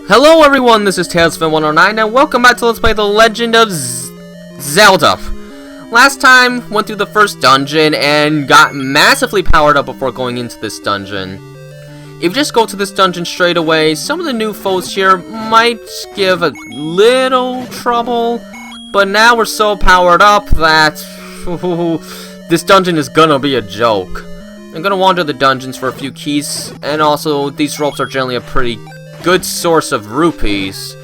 Hello everyone, this is TalesFan109 and welcome back to Let's Play The Legend of Zelda. Last time, went through the first dungeon and got massively powered up before going into this dungeon. If you just go to this dungeon straight away, some of the new foes here might give a little trouble, but now we're so powered up that this dungeon is gonna be a joke. I'm gonna wander the dungeons for a few keys, and also these ropes are generally a pretty good source of rupees.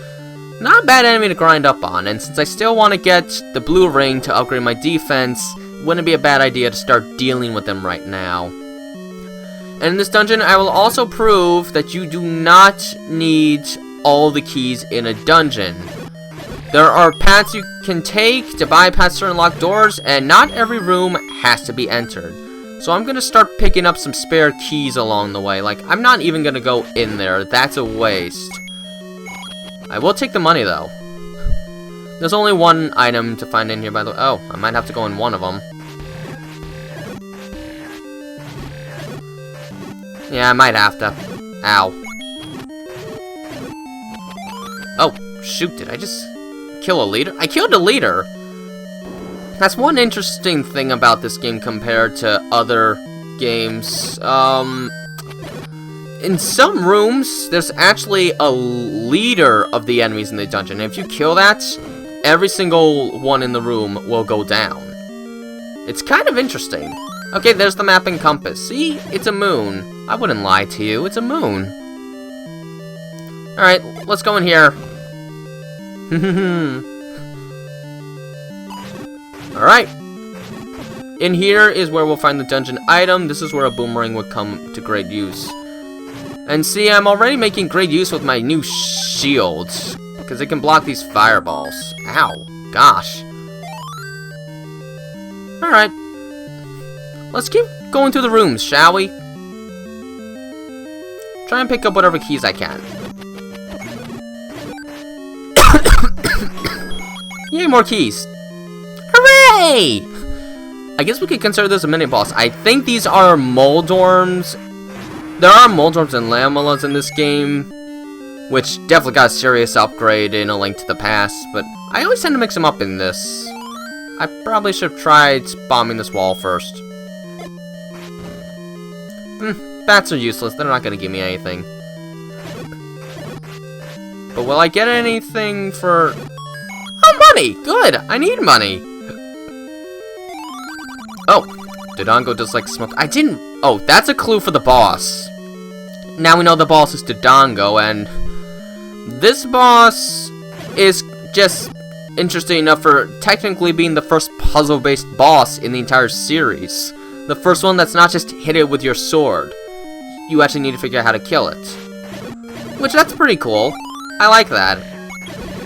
Not a bad enemy to grind up on, and since I still want to get the blue ring to upgrade my defense, wouldn't be a bad idea to start dealing with them right now. And in this dungeon, I will also prove that you do not need all the keys in a dungeon. There are paths you can take to bypass certain locked doors, and not every room has to be entered. So I'm gonna start picking up some spare keys along the way. Like, I'm not even gonna go in there. That's a waste. I will take the money, though. There's only one item to find in here, by the way. Oh, I might have to go in one of them. Yeah, I might have to. Ow. Oh, shoot, did I just kill a leader? I killed a leader! That's one interesting thing about this game compared to other games. In some rooms, there's actually a leader of the enemies in the dungeon. And if you kill that, every single one in the room will go down. It's kind of interesting. Okay, there's the map and compass. See? It's a moon. I wouldn't lie to you. It's a moon. Alright, let's go in here. Alright. In here is where we'll find the dungeon item. This is where a boomerang would come to great use. And see, I'm already making great use with my new shield, because it can block these fireballs. Ow. Gosh. Alright. Let's keep going through the rooms, shall we? Try and pick up whatever keys I can. Yay, more keys. Hooray! I guess we could consider this a mini-boss. I think these are Moldorms. There are Moldorms and Lamelas in this game, which definitely got a serious upgrade in A Link to the Past, but I always tend to mix them up in this. I probably should have tried bombing this wall first. Bats are useless. They're not going to give me anything. But will I get anything for... Oh, money! Good! I need money! Oh, Dodongo does like smoke. I didn't... Oh, that's a clue for the boss. Now we know the boss is Dodongo, and this boss is just interesting enough for technically being the first puzzle-based boss in the entire series. The first one that's not just hit it with your sword. You actually need to figure out how to kill it. Which, that's pretty cool. I like that.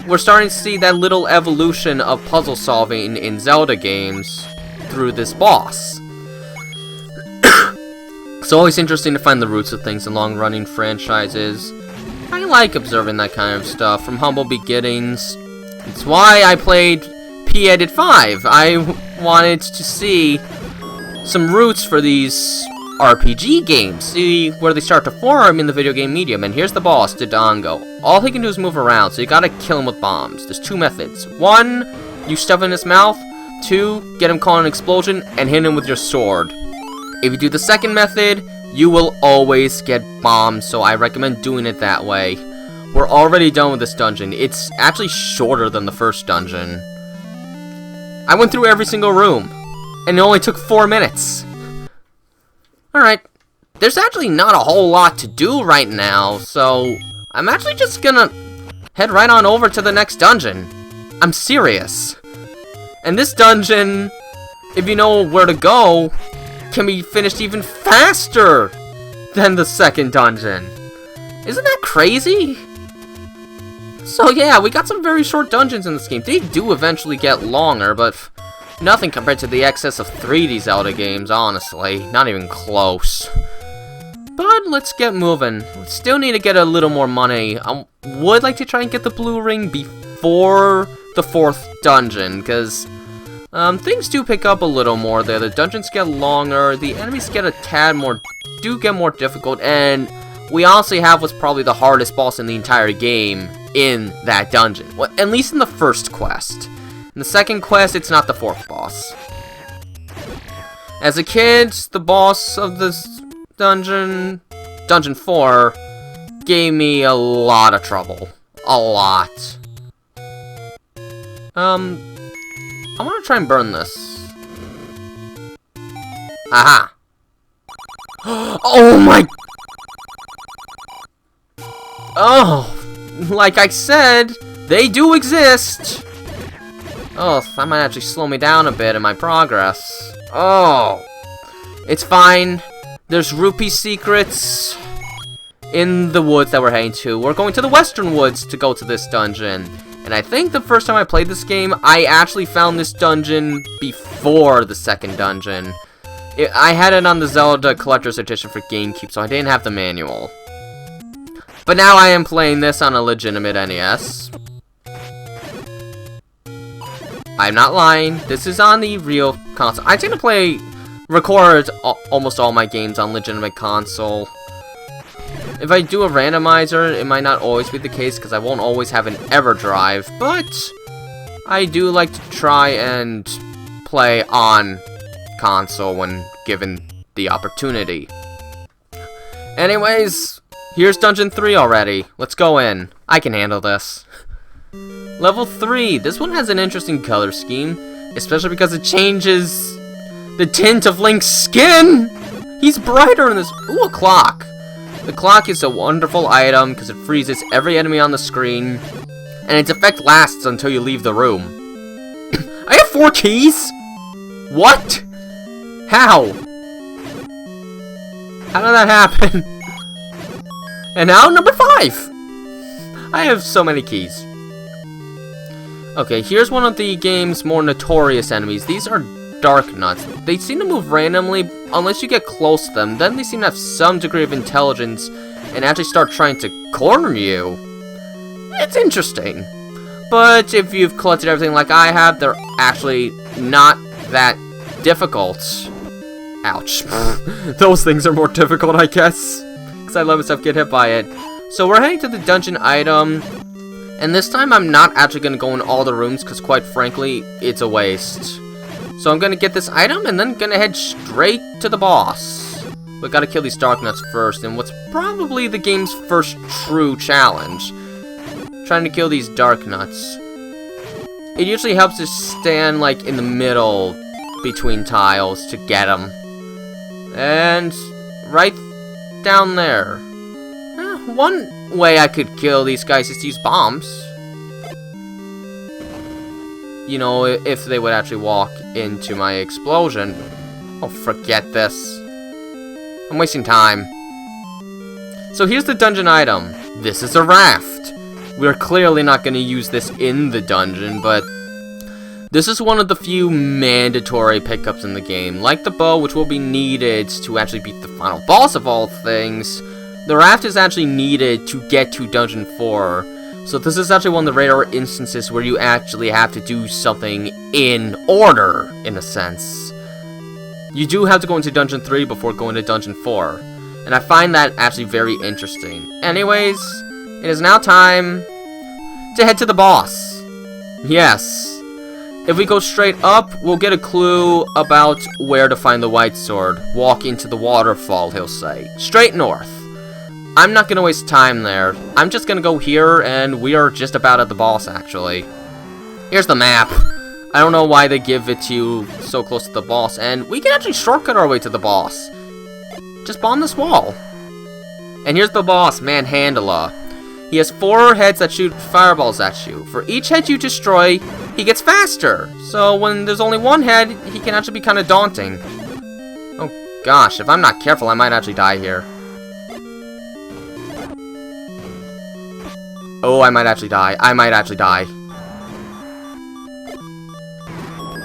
We're starting to see that little evolution of puzzle solving in Zelda games through this boss. It's always interesting to find the roots of things in long-running franchises. I like observing that kind of stuff from humble beginnings. It's why I played P-Edit 5. I wanted to see some roots for these RPG games, see where they start to form in the video game medium. And here's the boss, Dodongo. All he can do is move around, so you gotta kill him with bombs. There's two methods. One, you stuff in his mouth. Two, get him caught in an explosion and hit him with your sword. If you do the second method, you will always get bombed, so I recommend doing it that way. We're already done with this dungeon. It's actually shorter than the first dungeon. I went through every single room, and it only took 4 minutes. Alright, there's actually not a whole lot to do right now, so I'm actually just gonna head right on over to the next dungeon. I'm serious. And this dungeon, if you know where to go, can be finished even faster than the second dungeon. Isn't that crazy? So yeah, we got some very short dungeons in this game. They do eventually get longer, but nothing compared to the excess of 3D Zelda games, honestly. Not even close. But let's get moving. We still need to get a little more money. I would like to try and get the blue ring before the 4th dungeon, because things do pick up a little more there. The dungeons get longer, the enemies get a tad more, do get more difficult, and we honestly have what's probably the hardest boss in the entire game in that dungeon. Well, at least in the first quest. In the second quest, it's not the fourth boss. As a kid, the boss of this dungeon, Dungeon 4, gave me a lot of trouble. A lot. I want to try and burn this. Aha! Oh my... Oh! Like I said, they do exist! Oh, that might actually slow me down a bit in my progress. Oh! It's fine. There's rupee secrets in the woods that we're heading to. We're going to the western woods to go to this dungeon. And I think the first time I played this game, I actually found this dungeon before the second dungeon. I had it on the Zelda Collector's Edition for GameCube, so I didn't have the manual. But now I am playing this on a legitimate NES. I'm not lying. This is on the real console. I tend to record almost all my games on legitimate console. If I do a randomizer, it might not always be the case because I won't always have an EverDrive, but I do like to try and play on console when given the opportunity. Anyways, here's Dungeon 3 already. Let's go in. I can handle this. Level 3. This one has an interesting color scheme, especially because it changes the tint of Link's skin. He's brighter in this. Ooh, a clock. The clock is a wonderful item because it freezes every enemy on the screen, and its effect lasts until you leave the room. I have 4 keys? What? How? How did that happen? And now number 5! I have so many keys. Okay, here's one of the game's more notorious enemies. These are Dark Nuts. They seem to move randomly unless you get close to them. Then they seem to have some degree of intelligence and actually start trying to corner you. It's interesting. But if you've collected everything like I have, they're actually not that difficult. Ouch. Those things are more difficult, I guess. Because I let myself get hit by it. So we're heading to the dungeon item. And this time I'm not actually going to go in all the rooms because quite frankly, it's a waste. So I'm going to get this item and then going to head straight to the boss. We got to kill these Dark Nuts first in what's probably the game's first true challenge. Trying to kill these Dark Nuts. It usually helps to stand like in the middle between tiles to get them. And right down there. One way I could kill these guys is to use bombs. You know, if they would actually walk into my explosion. Oh, forget this. I'm wasting time. So here's the dungeon item. This is a raft. We're clearly not going to use this in the dungeon, but this is one of the few mandatory pickups in the game. Like the bow, which will be needed to actually beat the final boss of all things, the raft is actually needed to get to Dungeon 4. So this is actually one of the rare instances where you actually have to do something in order, in a sense. You do have to go into Dungeon 3 before going to Dungeon 4. And I find that actually very interesting. Anyways, it is now time to head to the boss. Yes. If we go straight up, we'll get a clue about where to find the white sword. Walk into the waterfall, he'll say. Straight north. I'm not gonna waste time there. I'm just gonna go here, and we are just about at the boss, actually. Here's the map. I don't know why they give it to you so close to the boss, and we can actually shortcut our way to the boss. Just bomb this wall. And here's the boss, Manhandler. He has 4 heads that shoot fireballs at you. For each head you destroy, he gets faster. So when there's only 1 head, he can actually be kind of daunting. Oh gosh, if I'm not careful, I might actually die here. Oh, I might actually die. I might actually die.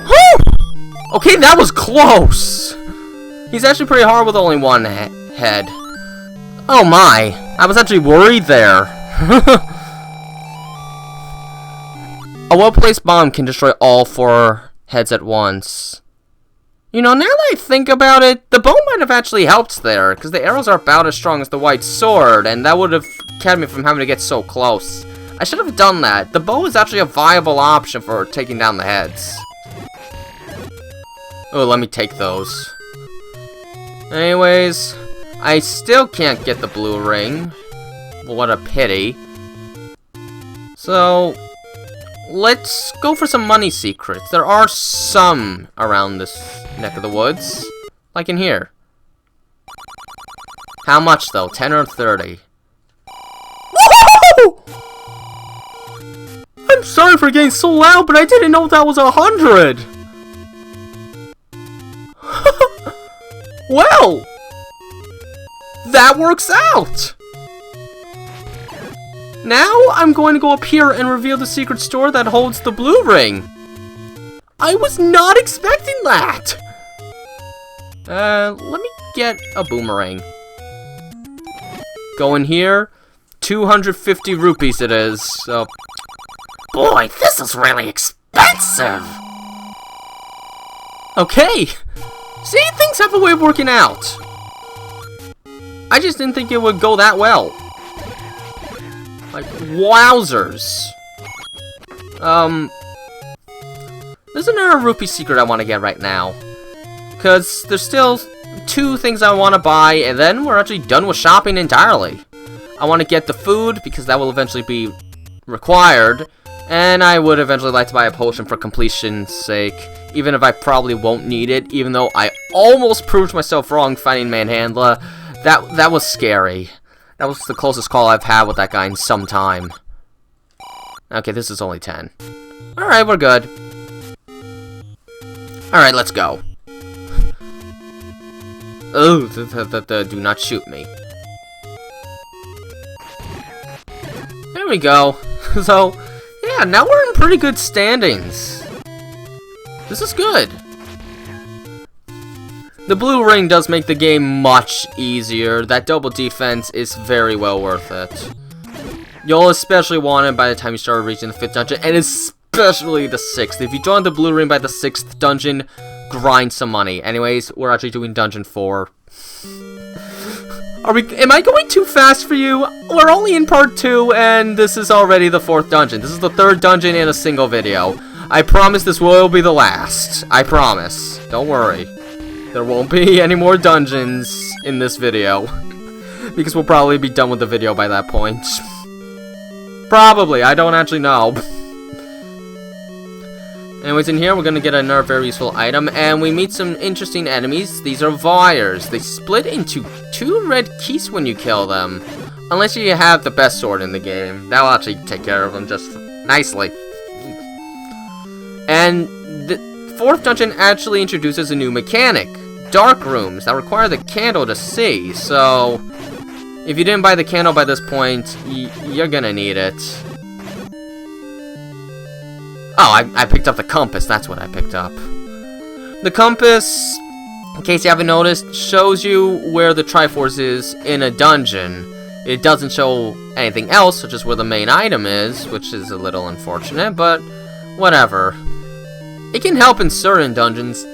Whew! Okay, that was close! He's actually pretty hard with only 1 head. Oh my, I was actually worried there. A well-placed bomb can destroy all 4 heads at once. You know, now that I think about it, the bow might have actually helped there, because the arrows are about as strong as the white sword, and that would have kept me from having to get so close. I should have done that. The bow is actually a viable option for taking down the heads. Oh, let me take those. Anyways, I still can't get the blue ring. What a pity. So, let's go for some money secrets. There are some around this neck of the woods. Like in here. How much though? 10 or 30? Whoa! I'm sorry for getting so loud, but I didn't know that was 100! Well! That works out! Now, I'm going to go up here and reveal the secret store that holds the blue ring. I was not expecting that! Let me get a boomerang. Go in here. 250 rupees it is, so... Boy, this is really expensive! Okay! See, things have a way of working out. I just didn't think it would go that well. Like, wowzers. There's another rupee secret I want to get right now. Because there's still 2 things I want to buy, and then we're actually done with shopping entirely. I want to get the food, because that will eventually be required. And I would eventually like to buy a potion for completion's sake. Even if I probably won't need it, even though I almost proved myself wrong fighting Manhandler. That was scary. That was the closest call I've had with that guy in some time. Okay, this is only 10. Alright, we're good. Alright, let's go. Oh, do not shoot me. There we go. So, yeah, now we're in pretty good standings. This is good. The blue ring does make the game much easier. That double defense is very well worth it. You'll especially want it by the time you start reaching the 5th dungeon, and especially the 6th. If you join the blue ring by the 6th dungeon, grind some money. Anyways, we're actually doing dungeon 4. Am I going too fast for you? We're only in part 2, and this is already the 4th dungeon. This is the 3rd dungeon in a single video. I promise this will be the last. I promise. Don't worry. There won't be any more dungeons in this video. Because we'll probably be done with the video by that point. Probably, I don't actually know. Anyways, in here we're gonna get another very useful item, and we meet some interesting enemies. These are Vyres. They split into 2 red keys when you kill them. Unless you have the best sword in the game. That'll actually take care of them just nicely. And the 4th dungeon actually introduces a new mechanic. Dark rooms that require the candle to see, so if you didn't buy the candle by this point, you're gonna need it. Oh, I picked up the compass, that's what I picked up. The compass, in case you haven't noticed, shows you where the Triforce is in a dungeon. It doesn't show anything else, such as where the main item is, which is a little unfortunate, but whatever. It can help in certain dungeons,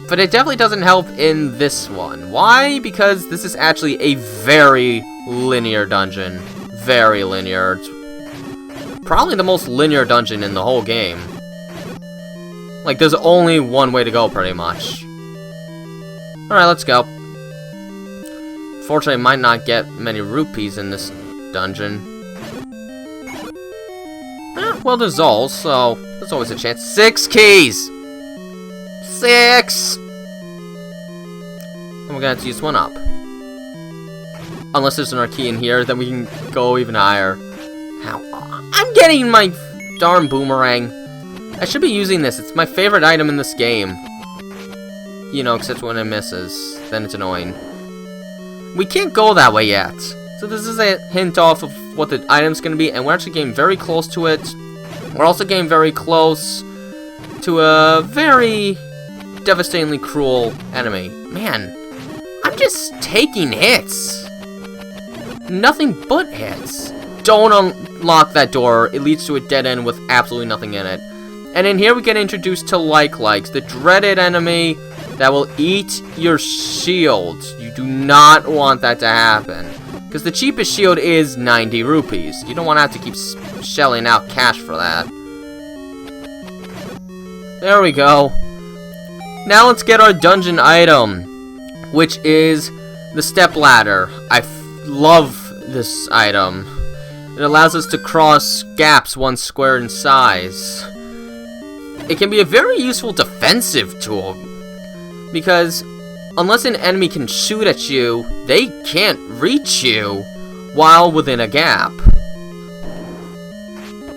but it definitely doesn't help in this one. Why? Because this is actually a very linear dungeon. Very linear. It's probably the most linear dungeon in the whole game. Like, there's only one way to go, pretty much. Alright, let's go. Fortunately, I might not get many rupees in this dungeon. Well, there's Zol, so there's always a chance. 6 keys! 6! And we're gonna have to use one up. Unless there's another key in here, then we can go even higher. Ow. I'm getting my darn boomerang. I should be using this. It's my favorite item in this game. You know, except when it misses. Then it's annoying. We can't go that way yet. So this is a hint off of what the item's gonna be, and we're actually getting very close to it. We're also getting very close to a very devastatingly cruel enemy. Man, I'm just taking hits. Nothing but hits. Don't unlock that door. It leads to a dead end with absolutely nothing in it. And in here we get introduced to Likes, the dreaded enemy that will eat your shield. You do not want that to happen. Because the cheapest shield is 90 rupees. You don't want to have to keep shelling out cash for that. There we go. Now let's get our dungeon item, which is the step ladder. I love this item. It allows us to cross gaps 1 square in size. It can be a very useful defensive tool, because unless an enemy can shoot at you, they can't reach you while within a gap.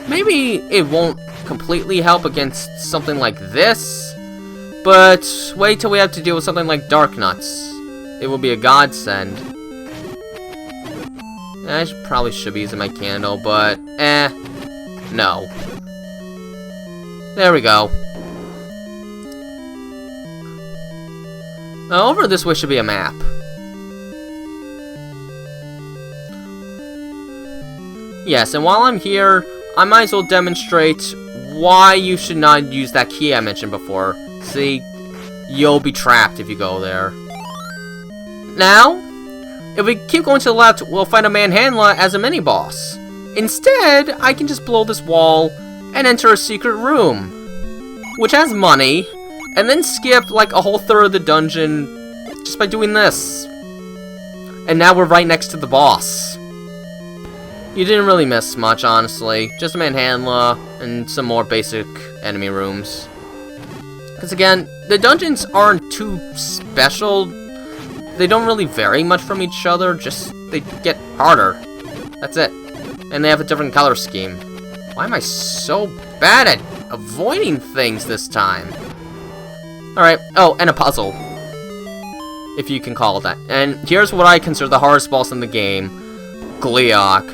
Maybe it won't completely help against something like this, but wait till we have to deal with something like Dark Nuts. It will be a godsend. I probably should be using my candle, but no. There we go. Now, over this way should be a map. Yes, and while I'm here, I might as well demonstrate why you should not use that key I mentioned before. See, you'll be trapped if you go there. Now, if we keep going to the left, we'll find a Manhandler as a mini-boss. Instead, I can just blow this wall and enter a secret room, which has money, and then skip like a whole third of the dungeon just by doing this. And now we're right next to the boss. You didn't really miss much, honestly. Just a Manhandler and some more basic enemy rooms. Because again, the dungeons aren't too special. They don't really vary much from each other, just they get harder. That's it. And they have a different color scheme. Why am I so bad at avoiding things this time? Alright, oh, and a puzzle. If you can call it that. And here's what I consider the hardest boss in the game. Gleeok.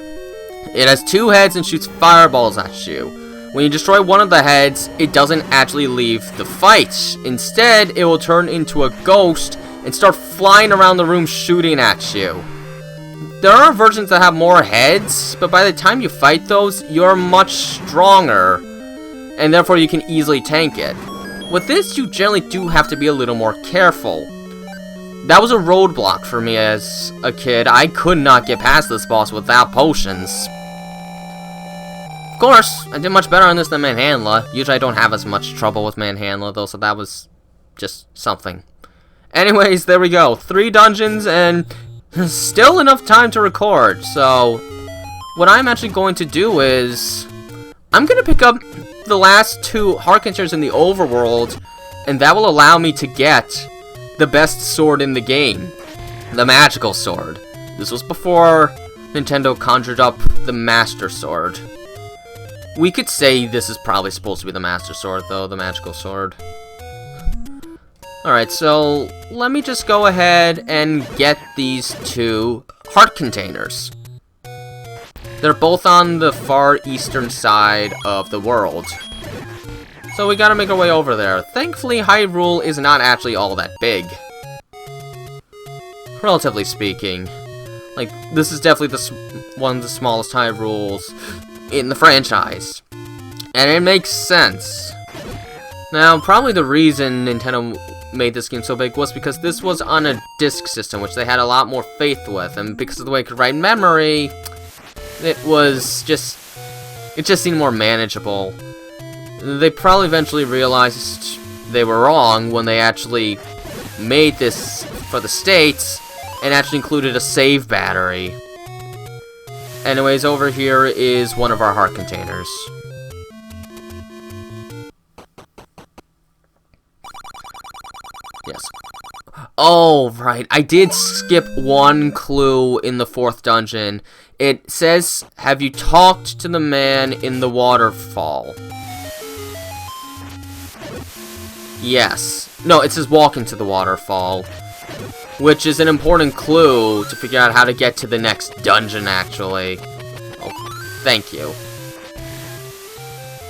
It has 2 heads and shoots fireballs at you. When you destroy one of the heads, it doesn't actually leave the fight. Instead, it will turn into a ghost and start flying around the room shooting at you. There are versions that have more heads, but by the time you fight those, you're much stronger, and therefore you can easily tank it. With this, you generally do have to be a little more careful. That was a roadblock for me as a kid. I could not get past this boss without potions. Of course, I did much better on this than Manhandler. Usually I don't have as much trouble with Manhandler though, so that was just something. Anyways, there we go. 3 dungeons and still enough time to record. So, what I'm actually going to do is I'm going to pick up the last 2 heart containers in the overworld, and that will allow me to get the best sword in the game. The magical sword. This was before Nintendo conjured up the Master Sword. We could say this is probably supposed to be the Master Sword, though, the magical sword. Alright, so let me just go ahead and get these 2 heart containers. They're both on the far eastern side of the world. So we gotta make our way over there. Thankfully, Hyrule is not actually all that big. Relatively speaking. Like, this is definitely one of the smallest Hyrules in the franchise. And it makes sense. Now, probably the reason Nintendo made this game so big was because this was on a disk system, which they had a lot more faith with, and because of the way it could write memory, it just seemed more manageable. They probably eventually realized they were wrong when they actually made this for the States and actually included a save battery. Anyways, over here is one of our heart containers. Yes. Oh, right. I did skip one clue in the 4th dungeon. It says, have you talked to the man in the waterfall? Yes. No, it says walk into the waterfall. Which is an important clue to figure out how to get to the next dungeon, actually. Oh, thank you.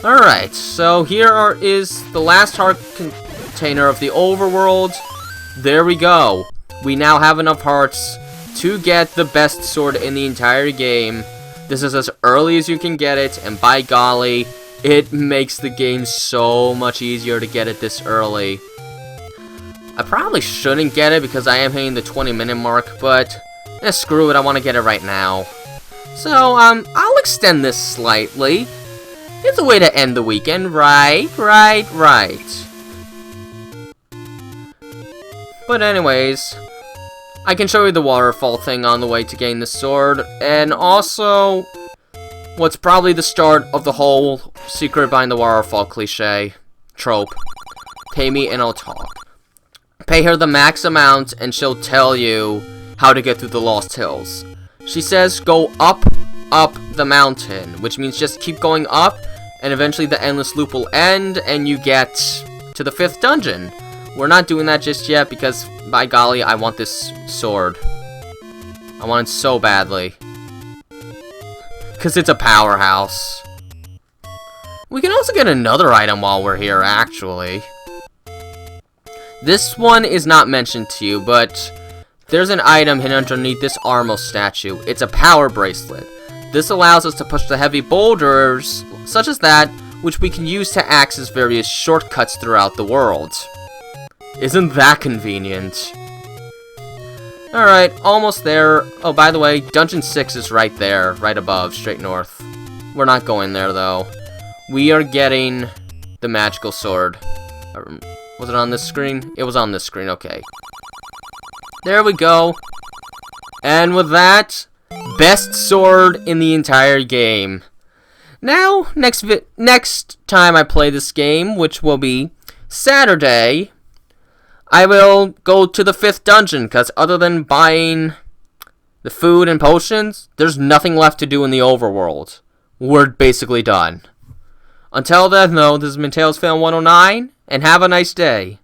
Alright, so here is the last heart container of the overworld. There we go. We now have enough hearts to get the best sword in the entire game. This is as early as you can get it, and by golly, it makes the game so much easier to get it this early. I probably shouldn't get it because I am hitting the 20-minute mark, but screw it, I want to get it right now. So, I'll extend this slightly. It's a way to end the weekend, right. But anyways, I can show you the waterfall thing on the way to gain the sword, and also what's probably the start of the whole secret behind the waterfall cliche trope. Pay me and I'll talk. Pay her the max amount and she'll tell you how to get through the Lost Hills. She says go up the mountain, which means just keep going up, and eventually the endless loop will end and you get to the 5th dungeon. We're not doing that just yet because, by golly, I want this sword. I want it so badly. Because it's a powerhouse. We can also get another item while we're here, actually. This one is not mentioned to you, but there's an item hidden underneath this Armo statue. It's a power bracelet. This allows us to push the heavy boulders, such as that, which we can use to access various shortcuts throughout the world. Isn't that convenient? Alright, almost there. Oh, by the way, Dungeon 6 is right there, right above, straight north. We're not going there, though. We are getting the magical sword. Was it on this screen? It was on this screen, okay. There we go. And with that, best sword in the entire game. Now, next time I play this game, which will be Saturday, I will go to the 5th dungeon, because other than buying the food and potions, there's nothing left to do in the overworld. We're basically done. Until then, though, this has been Tails Fan 109, and have a nice day.